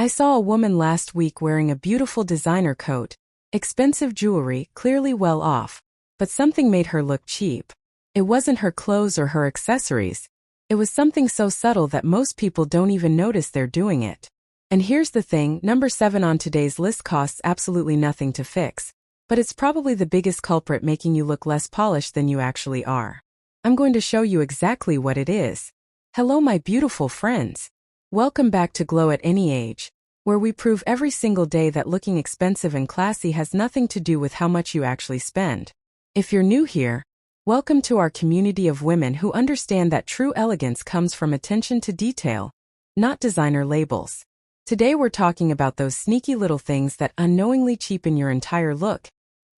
I saw a woman last week wearing a beautiful designer coat, expensive jewelry, clearly well off, but something made her look cheap. It wasn't her clothes or her accessories. It was something so subtle that most people don't even notice they're doing it. And here's the thing, number 7 on today's list costs absolutely nothing to fix, but it's probably the biggest culprit, making you look less polished than you actually are. I'm going to show you exactly what it is. Hello my beautiful friends. Welcome back to Glow at Any Age, where we prove every single day that looking expensive and classy has nothing to do with how much you actually spend. If you're new here, welcome to our community of women who understand that true elegance comes from attention to detail, not designer labels. Today we're talking about those sneaky little things that unknowingly cheapen your entire look,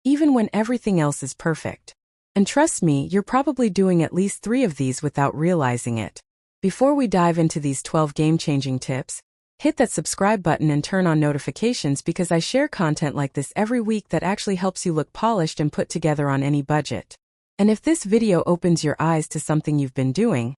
even when everything else is perfect. And trust me, you're probably doing at least 3 of these without realizing it. Before we dive into these 12 game-changing tips, hit that subscribe button and turn on notifications because I share content like this every week that actually helps you look polished and put together on any budget. And if this video opens your eyes to something you've been doing,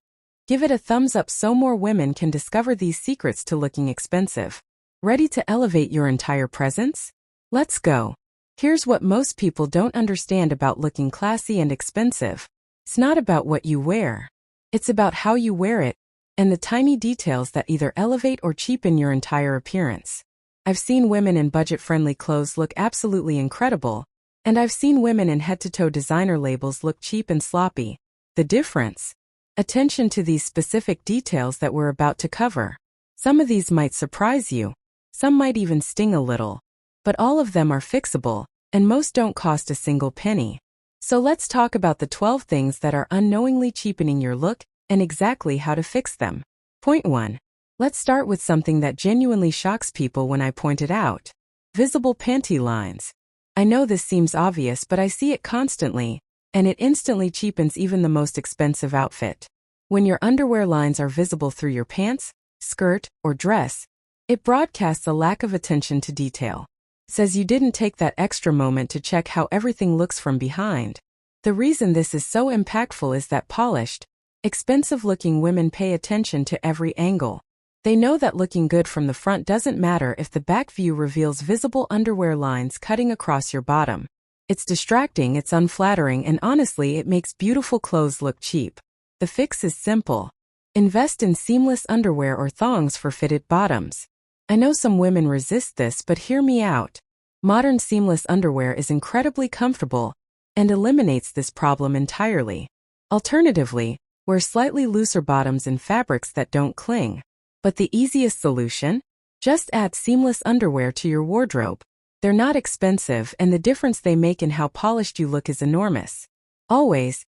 give it a thumbs up so more women can discover these secrets to looking expensive. Ready to elevate your entire presence? Let's go. Here's what most people don't understand about looking classy and expensive. It's not about what you wear. It's about how you wear it, and the tiny details that either elevate or cheapen your entire appearance. I've seen women in budget-friendly clothes look absolutely incredible, and I've seen women in head-to-toe designer labels look cheap and sloppy. The difference? Attention to these specific details that we're about to cover. Some of these might surprise you, some might even sting a little, but all of them are fixable, and most don't cost a single penny. So let's talk about the 12 things that are unknowingly cheapening your look and exactly how to fix them. Point 1. Let's start with something that genuinely shocks people when I point it out. Visible panty lines. I know this seems obvious, but I see it constantly, and it instantly cheapens even the most expensive outfit. When your underwear lines are visible through your pants, skirt, or dress, it broadcasts a lack of attention to detail. Says you didn't take that extra moment to check how everything looks from behind. The reason this is so impactful is that polished, expensive-looking women pay attention to every angle. They know that looking good from the front doesn't matter if the back view reveals visible underwear lines cutting across your bottom. It's distracting, it's unflattering, and honestly, it makes beautiful clothes look cheap. The fix is simple. Invest in seamless underwear or thongs for fitted bottoms. I know some women resist this, but hear me out. Modern seamless underwear is incredibly comfortable and eliminates this problem entirely. Alternatively, wear slightly looser bottoms in fabrics that don't cling. But the easiest solution? Just add seamless underwear to your wardrobe. They're not expensive, and the difference they make in how polished you look is enormous. Always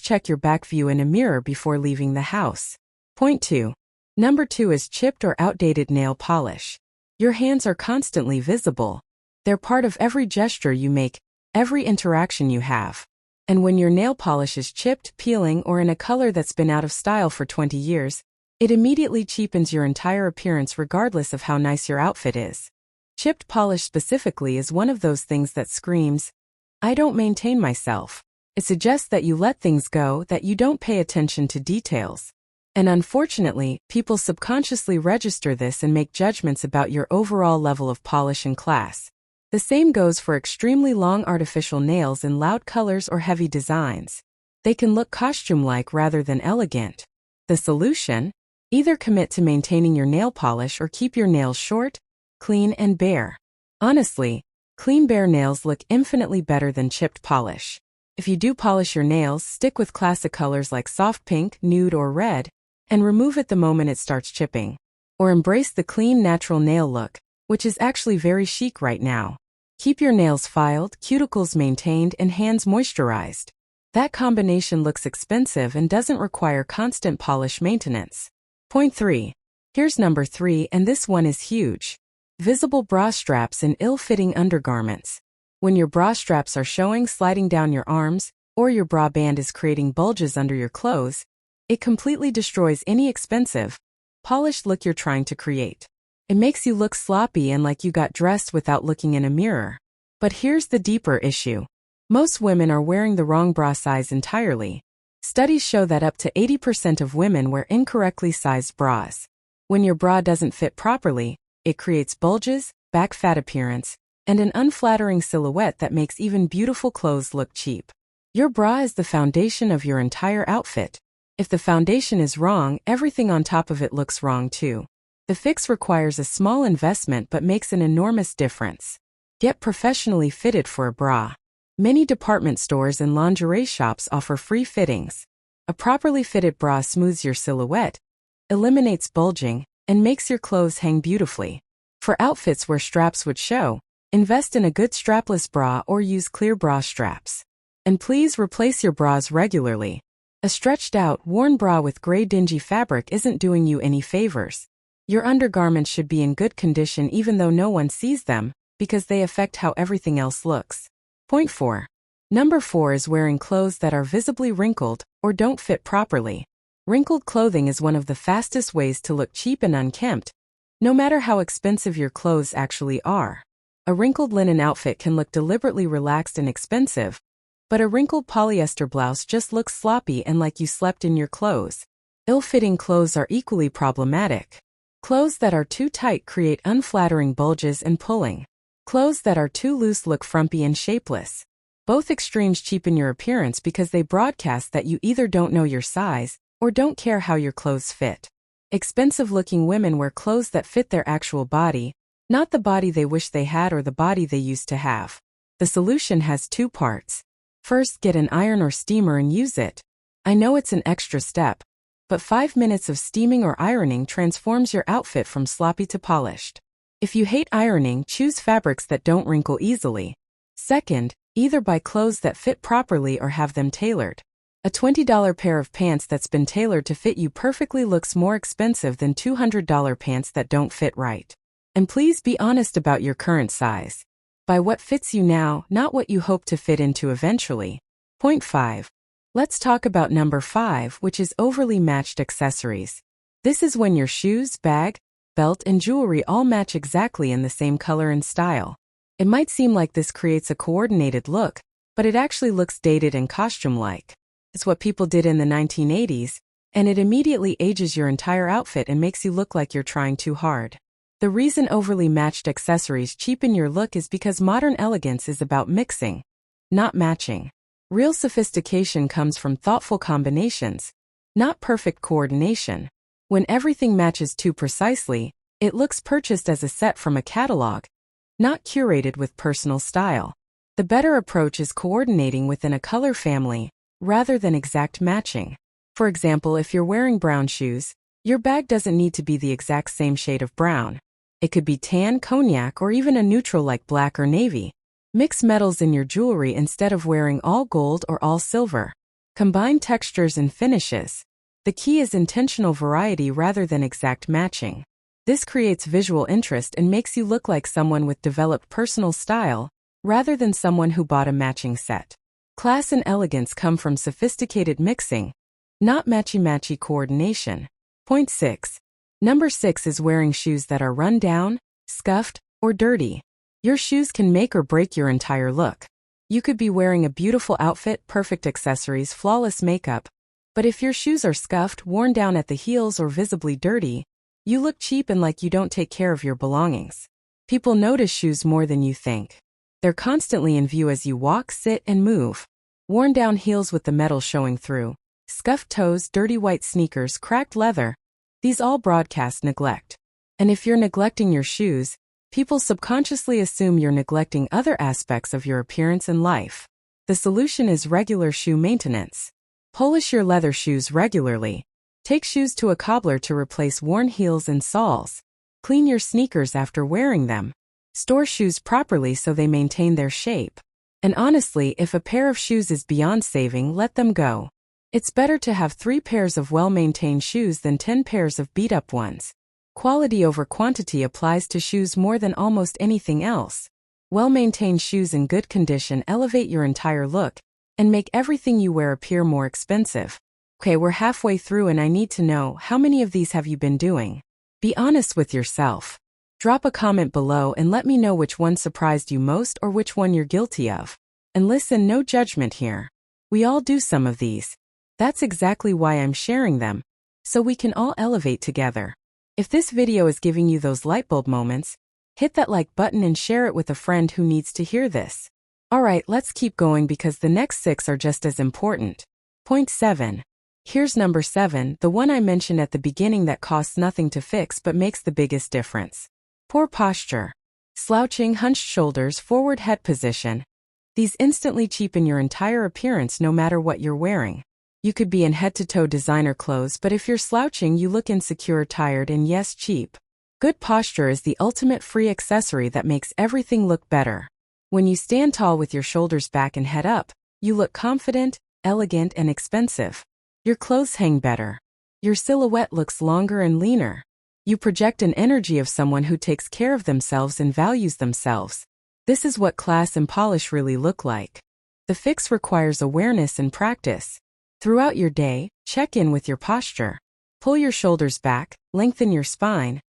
check your back view in a mirror before leaving the house. Point 2. Number 2 is chipped or outdated nail polish. Your hands are constantly visible. They're part of every gesture you make, every interaction you have. And when your nail polish is chipped, peeling, or in a color that's been out of style for 20 years, it immediately cheapens your entire appearance regardless of how nice your outfit is. Chipped polish specifically is one of those things that screams, "I don't maintain myself." It suggests that you let things go, that you don't pay attention to details. And unfortunately, people subconsciously register this and make judgments about your overall level of polish and class. The same goes for extremely long artificial nails in loud colors or heavy designs. They can look costume-like rather than elegant. The solution? Either commit to maintaining your nail polish or keep your nails short, clean, and bare. Honestly, clean bare nails look infinitely better than chipped polish. If you do polish your nails, stick with classic colors like soft pink, nude, or red, and remove it the moment it starts chipping. Or embrace the clean, natural nail look, which is actually very chic right now. Keep your nails filed, cuticles maintained, and hands moisturized. That combination looks expensive and doesn't require constant polish maintenance. Point 3. Here's number 3, and this one is huge. Visible bra straps in ill-fitting undergarments. When your bra straps are showing, sliding down your arms, or your bra band is creating bulges under your clothes, it completely destroys any expensive, polished look you're trying to create. It makes you look sloppy and like you got dressed without looking in a mirror. But here's the deeper issue. Most women are wearing the wrong bra size entirely. Studies show that up to 80% of women wear incorrectly sized bras. When your bra doesn't fit properly, It creates bulges, back fat appearance, and an unflattering silhouette that makes even beautiful clothes look cheap. Your bra is the foundation of your entire outfit. If the foundation is wrong, everything on top of it looks wrong too. The fix requires a small investment but makes an enormous difference. Get professionally fitted for a bra. Many department stores and lingerie shops offer free fittings. A properly fitted bra smooths your silhouette, eliminates bulging, and makes your clothes hang beautifully. For outfits where straps would show, invest in a good strapless bra or use clear bra straps. And please replace your bras regularly. A stretched out, worn bra with gray dingy fabric isn't doing you any favors. Your undergarments should be in good condition even though no one sees them, because they affect how everything else looks. Point 4. Number 4 is wearing clothes that are visibly wrinkled or don't fit properly. Wrinkled clothing is one of the fastest ways to look cheap and unkempt, no matter how expensive your clothes actually are. A wrinkled linen outfit can look deliberately relaxed and expensive, but a wrinkled polyester blouse just looks sloppy and like you slept in your clothes. Ill-fitting clothes are equally problematic. Clothes that are too tight create unflattering bulges and pulling. Clothes that are too loose look frumpy and shapeless. Both extremes cheapen your appearance because they broadcast that you either don't know your size or don't care how your clothes fit. Expensive-looking women wear clothes that fit their actual body, not the body they wish they had or the body they used to have. The solution has 2 parts. First, get an iron or steamer and use it. I know it's an extra step, but 5 minutes of steaming or ironing transforms your outfit from sloppy to polished. If you hate ironing, choose fabrics that don't wrinkle easily. Second, either buy clothes that fit properly or have them tailored. A $20 pair of pants that's been tailored to fit you perfectly looks more expensive than $200 pants that don't fit right. And please be honest about your current size. Buy what fits you now, not what you hope to fit into eventually. Point 5. Let's talk about number 5, which is overly matched accessories. This is when your shoes, bag, belt, and jewelry all match exactly in the same color and style. It might seem like this creates a coordinated look, but it actually looks dated and costume-like. It's what people did in the 1980s, and it immediately ages your entire outfit and makes you look like you're trying too hard. The reason overly matched accessories cheapen your look is because modern elegance is about mixing, not matching. Real sophistication comes from thoughtful combinations, not perfect coordination. When everything matches too precisely, it looks purchased as a set from a catalog, not curated with personal style. The better approach is coordinating within a color family, rather than exact matching. For example, if you're wearing brown shoes, your bag doesn't need to be the exact same shade of brown. It could be tan, cognac, or even a neutral like black or navy. Mix metals in your jewelry instead of wearing all gold or all silver. Combine textures and finishes. The key is intentional variety rather than exact matching. This creates visual interest and makes you look like someone with developed personal style, rather than someone who bought a matching set. Class and elegance come from sophisticated mixing, not matchy-matchy coordination. Point 6. Number 6 is wearing shoes that are run down, scuffed, or dirty. Your shoes can make or break your entire look. You could be wearing a beautiful outfit, perfect accessories, flawless makeup, but if your shoes are scuffed, worn down at the heels, or visibly dirty, you look cheap and like you don't take care of your belongings. People notice shoes more than you think. They're constantly in view as you walk, sit, and move. Worn down heels with the metal showing through, scuffed toes, dirty white sneakers, cracked leather. These all broadcast neglect. And if you're neglecting your shoes, people subconsciously assume you're neglecting other aspects of your appearance and life. The solution is regular shoe maintenance. Polish your leather shoes regularly. Take shoes to a cobbler to replace worn heels and soles. Clean your sneakers after wearing them. Store shoes properly so they maintain their shape. And honestly, if a pair of shoes is beyond saving, let them go. It's better to have 3 pairs of well-maintained shoes than 10 pairs of beat-up ones. Quality over quantity applies to shoes more than almost anything else. Well-maintained shoes in good condition elevate your entire look and make everything you wear appear more expensive. Okay, we're halfway through and I need to know, how many of these have you been doing? Be honest with yourself. Drop a comment below and let me know which one surprised you most or which one you're guilty of. And listen, no judgment here. We all do some of these. That's exactly why I'm sharing them, so we can all elevate together. If this video is giving you those light bulb moments, hit that like button and share it with a friend who needs to hear this. Alright, let's keep going because the next 6 are just as important. Point 7. Here's number 7, the one I mentioned at the beginning that costs nothing to fix but makes the biggest difference. Poor posture. Slouching, hunched shoulders, forward head position. These instantly cheapen your entire appearance no matter what you're wearing. You could be in head-to-toe designer clothes, but if you're slouching, you look insecure, tired, and yes, cheap. Good posture is the ultimate free accessory that makes everything look better. When you stand tall with your shoulders back and head up, you look confident, elegant, and expensive. Your clothes hang better. Your silhouette looks longer and leaner. You project an energy of someone who takes care of themselves and values themselves. This is what class and polish really look like. The fix requires awareness and practice. Throughout your day, check in with your posture. Pull your shoulders back, lengthen your spine.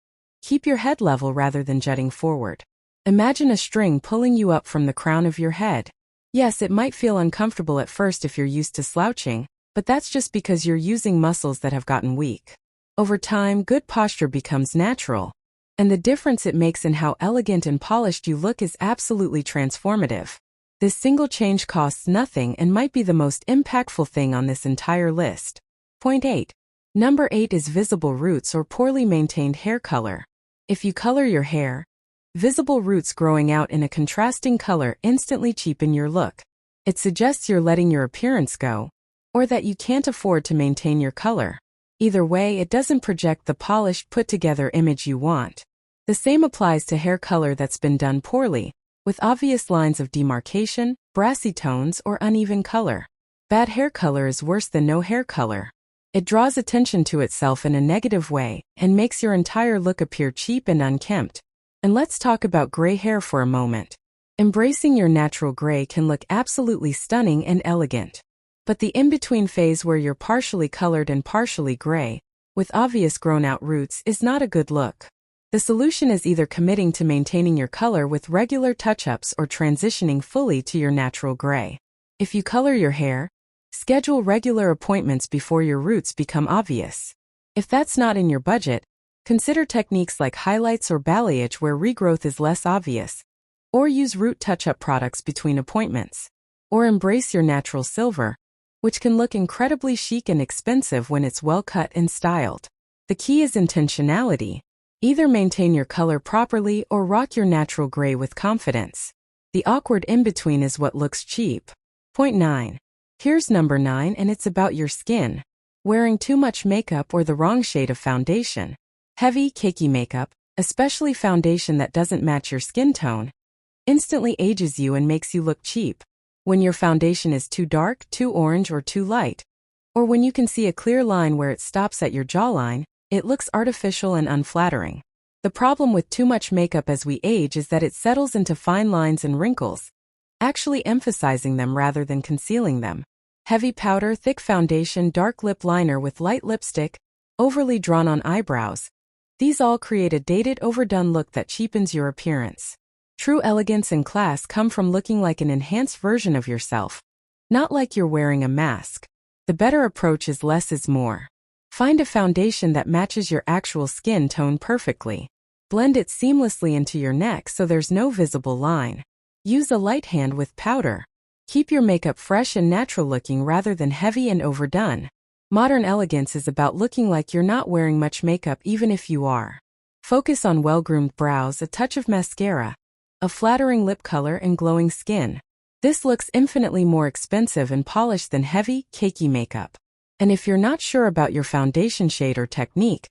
Keep your head level rather than jutting forward. Imagine a string pulling you up from the crown of your head. Yes, it might feel uncomfortable at first if you're used to slouching, but that's just because you're using muscles that have gotten weak. Over time, good posture becomes natural. And the difference it makes in how elegant and polished you look is absolutely transformative. This single change costs nothing and might be the most impactful thing on this entire list. Point 8. Number 8 is visible roots or poorly maintained hair color. If you color your hair, visible roots growing out in a contrasting color instantly cheapen your look. It suggests you're letting your appearance go, or that you can't afford to maintain your color. Either way, it doesn't project the polished, put-together image you want. The same applies to hair color that's been done poorly, with obvious lines of demarcation, brassy tones, or uneven color. Bad hair color is worse than no hair color. It draws attention to itself in a negative way and makes your entire look appear cheap and unkempt. And let's talk about gray hair for a moment. Embracing your natural gray can look absolutely stunning and elegant. But the in-between phase where you're partially colored and partially gray, with obvious grown-out roots, is not a good look. The solution is either committing to maintaining your color with regular touch-ups or transitioning fully to your natural gray. If you color your hair, schedule regular appointments before your roots become obvious. If that's not in your budget, consider techniques like highlights or balayage where regrowth is less obvious, or use root touch-up products between appointments. Or embrace your natural silver, which can look incredibly chic and expensive when it's well cut and styled. The key is intentionality. Either maintain your color properly or rock your natural gray with confidence. The awkward in-between is what looks cheap. Point 9. Here's number 9, and it's about your skin. Wearing too much makeup or the wrong shade of foundation. Heavy, cakey makeup, especially foundation that doesn't match your skin tone, instantly ages you and makes you look cheap. When your foundation is too dark, too orange, or too light, or when you can see a clear line where it stops at your jawline, it looks artificial and unflattering. The problem with too much makeup as we age is that it settles into fine lines and wrinkles, actually emphasizing them rather than concealing them. Heavy powder, thick foundation, dark lip liner with light lipstick, overly drawn-on eyebrows. These all create a dated, overdone look that cheapens your appearance. True elegance and class come from looking like an enhanced version of yourself, not like you're wearing a mask. The better approach is less is more. Find a foundation that matches your actual skin tone perfectly. Blend it seamlessly into your neck so there's no visible line. Use a light hand with powder. Keep your makeup fresh and natural looking rather than heavy and overdone. Modern elegance is about looking like you're not wearing much makeup even if you are. Focus on well-groomed brows, a touch of mascara, a flattering lip color, and glowing skin. This looks infinitely more expensive and polished than heavy, cakey makeup. And if you're not sure about your foundation shade or technique,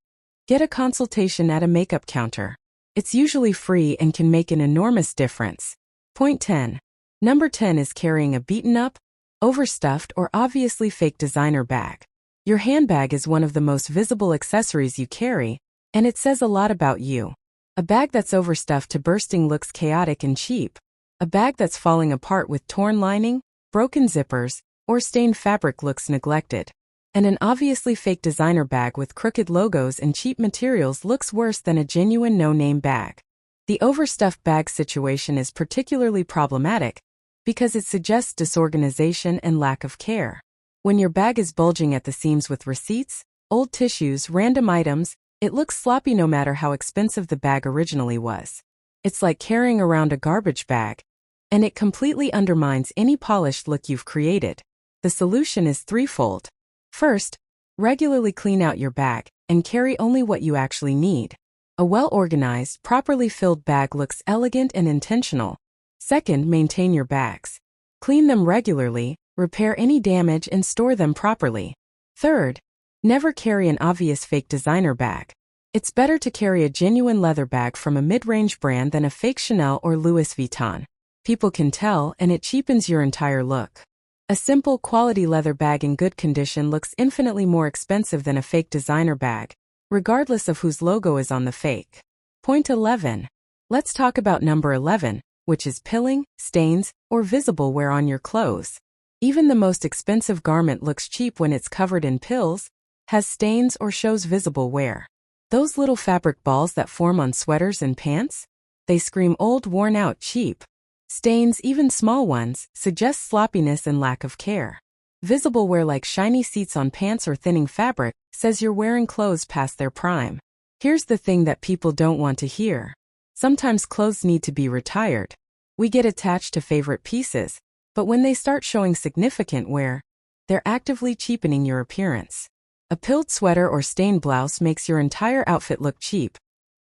get a consultation at a makeup counter. It's usually free and can make an enormous difference. Point 10. Number 10 is carrying a beaten-up, overstuffed, or obviously fake designer bag. Your handbag is one of the most visible accessories you carry, and it says a lot about you. A bag that's overstuffed to bursting looks chaotic and cheap. A bag that's falling apart with torn lining, broken zippers, or stained fabric looks neglected. And an obviously fake designer bag with crooked logos and cheap materials looks worse than a genuine no-name bag. The overstuffed bag situation is particularly problematic because it suggests disorganization and lack of care. When your bag is bulging at the seams with receipts, old tissues, random items, It looks sloppy no matter how expensive the bag originally was. It's like carrying around a garbage bag, and it completely undermines any polished look you've created. The solution is threefold. First, regularly clean out your bag and carry only what you actually need. A well-organized, properly filled bag looks elegant and intentional. Second, maintain your bags. Clean them regularly, repair any damage, and store them properly. Third, never carry an obvious fake designer bag. It's better to carry a genuine leather bag from a mid-range brand than a fake Chanel or Louis Vuitton. People can tell, and it cheapens your entire look. A simple, quality leather bag in good condition looks infinitely more expensive than a fake designer bag, regardless of whose logo is on the fake. Point 11. Let's talk about number 11, which is pilling, stains, or visible wear on your clothes. Even the most expensive garment looks cheap when it's covered in pills, has stains, or shows visible wear. Those little fabric balls that form on sweaters and pants? They scream old, worn out, cheap. Stains, even small ones, suggest sloppiness and lack of care. Visible wear, like shiny seats on pants or thinning fabric, says you're wearing clothes past their prime. Here's the thing that people don't want to hear. Sometimes clothes need to be retired. We get attached to favorite pieces, but when they start showing significant wear, they're actively cheapening your appearance. A pilled sweater or stained blouse makes your entire outfit look cheap,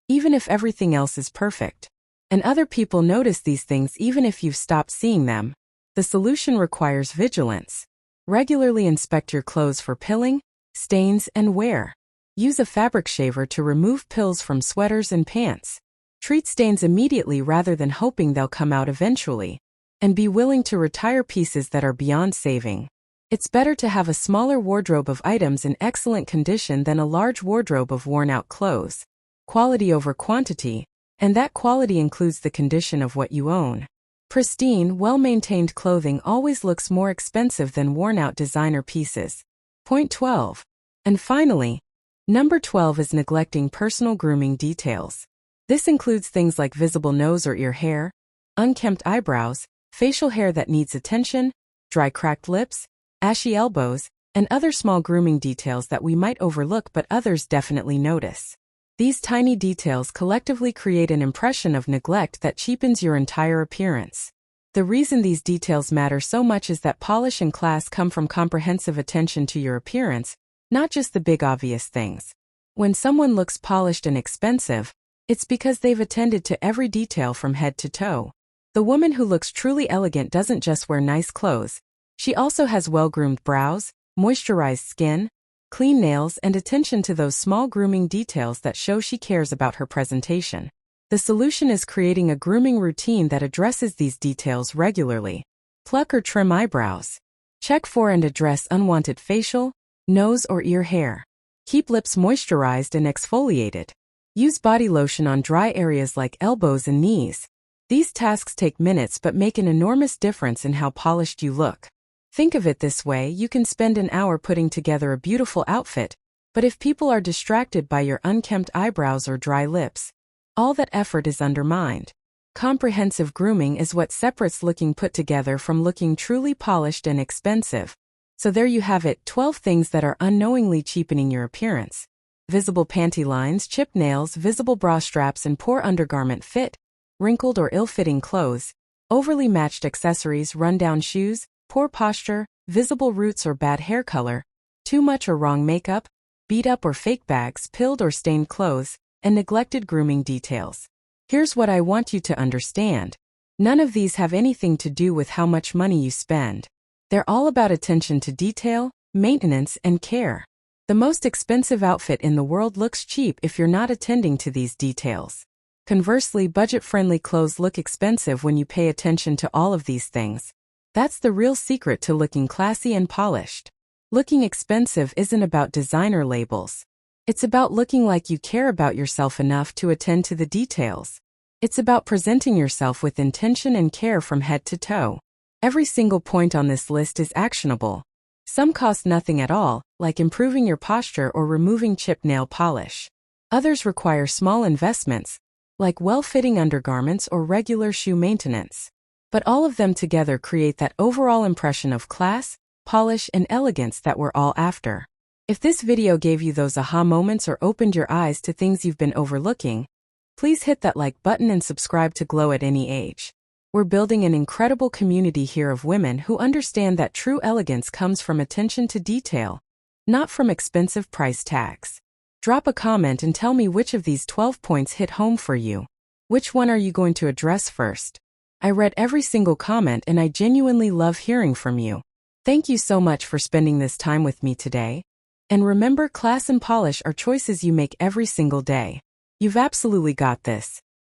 even if everything else is perfect. And other people notice these things even if you've stopped seeing them. The solution requires vigilance. Regularly inspect your clothes for pilling, stains, and wear. Use a fabric shaver to remove pills from sweaters and pants. Treat stains immediately rather than hoping they'll come out eventually. And be willing to retire pieces that are beyond saving. It's better to have a smaller wardrobe of items in excellent condition than a large wardrobe of worn-out clothes. Quality over quantity, and that quality includes the condition of what you own. Pristine, well-maintained clothing always looks more expensive than worn-out designer pieces. Point 12. And finally, number 12 is neglecting personal grooming details. This includes things like visible nose or ear hair, unkempt eyebrows, facial hair that needs attention, dry cracked lips, ashy elbows, and other small grooming details that we might overlook but others definitely notice. These tiny details collectively create an impression of neglect that cheapens your entire appearance. The reason these details matter so much is that polish and class come from comprehensive attention to your appearance, not just the big obvious things. When someone looks polished and expensive, it's because they've attended to every detail from head to toe. The woman who looks truly elegant doesn't just wear nice clothes. She also has well-groomed brows, moisturized skin, clean nails, and attention to those small grooming details that show she cares about her presentation. The solution is creating a grooming routine that addresses these details regularly. Pluck or trim eyebrows. Check for and address unwanted facial, nose, or ear hair. Keep lips moisturized and exfoliated. Use body lotion on dry areas like elbows and knees. These tasks take minutes but make an enormous difference in how polished you look. Think of it this way: you can spend an hour putting together a beautiful outfit, but if people are distracted by your unkempt eyebrows or dry lips, all that effort is undermined. Comprehensive grooming is what separates looking put together from looking truly polished and expensive. So there you have it, 12 things that are unknowingly cheapening your appearance. Visible panty lines, chipped nails, visible bra straps and poor undergarment fit, wrinkled or ill-fitting clothes, overly matched accessories, rundown shoes, poor posture, visible roots or bad hair color, too much or wrong makeup, beat up or fake bags, pilled or stained clothes, and neglected grooming details. Here's what I want you to understand. None of these have anything to do with how much money you spend. They're all about attention to detail, maintenance, and care. The most expensive outfit in the world looks cheap if you're not attending to these details. Conversely, budget-friendly clothes look expensive when you pay attention to all of these things. That's the real secret to looking classy and polished. Looking expensive isn't about designer labels. It's about looking like you care about yourself enough to attend to the details. It's about presenting yourself with intention and care from head to toe. Every single point on this list is actionable. Some cost nothing at all, like improving your posture or removing chipped nail polish. Others require small investments, like well-fitting undergarments or regular shoe maintenance. But all of them together create that overall impression of class, polish, and elegance that we're all after. If this video gave you those aha moments or opened your eyes to things you've been overlooking, please hit that like button and subscribe to Glow at Any Age. We're building an incredible community here of women who understand that true elegance comes from attention to detail, not from expensive price tags. Drop a comment and tell me which of these 12 points hit home for you. Which one are you going to address first? I read every single comment and I genuinely love hearing from you. Thank you so much for spending this time with me today. And remember, class and polish are choices you make every single day. You've absolutely got this.